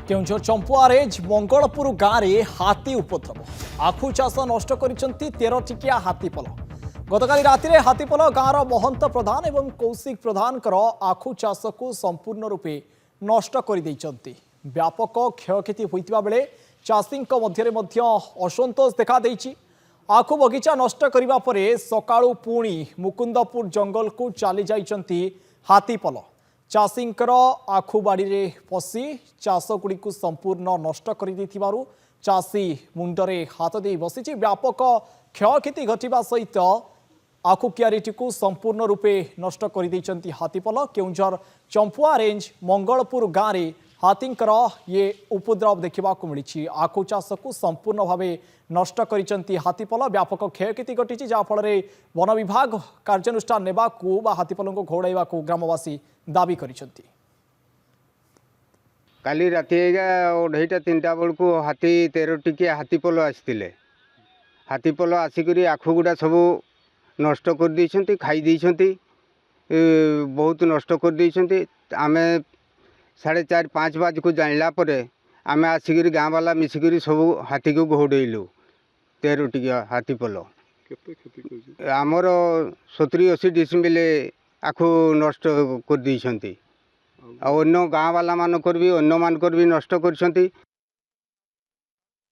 केउझर चंपुआरे मंगलपुर गाँव में हाथी उपद्रव आखु चाष नष्ट कर 13 टिकिया हाथीपल गतकाली राति हाथीपल गाँवर महंत प्रधान और कौशिक प्रधान आखु चाष को संपूर्ण रूपे नष्ट कर व्यापक क्षयक्षति होता बेले चाषी मध्य असंतोष देखा आखु बगीचा नष्ट करने पर सकाळु पुणी मुकुंदपुर जंगल को चली जाइछंती हाथीपल चाषी आखु बाड़ी रे पशि चाषगुड़ी को संपूर्ण नष्ट कर चाषी मुंडरे हाथ दे बसी व्यापक क्षयक्षति घटवा सहित आखु क्यारीटी को संपूर्ण रूपे नष्ट कर हाथीपल केउझर चंपुआ रेंज मंगलपुर गाँव में हाथींकर ये उपद्रव देखा मिली आखु चाष को संपूर्ण भाव नष्ट कर हाथीपल व्यापक क्षयक्षति घटी जहाँफल वन विभाग कार्यानुष्ठान नेबा हाथीपल को घोड़ाइवा ग्रामवासी दाबी करिसेंती। काली राति 2:30 बेलू हाथी 13 टिकिया हाथीपल आसते हाथीपल आसिक आखुगुड़ा सब नष्ट कर देइछंती खाई देइछंती बहुत नष्ट कर देइछंती आमे 4:30-5 बजे को जानला परे आमे आसिक गाँव वाला मिसिक सब हाथी को घोड़ेलु 13 टिकिया हाथीपल आमर 70-80 डिसमिल आखु नष्ट कर देइछंती अन्य गाँव वाला मानकर भी अन्य मानकर भी नष्ट करछंती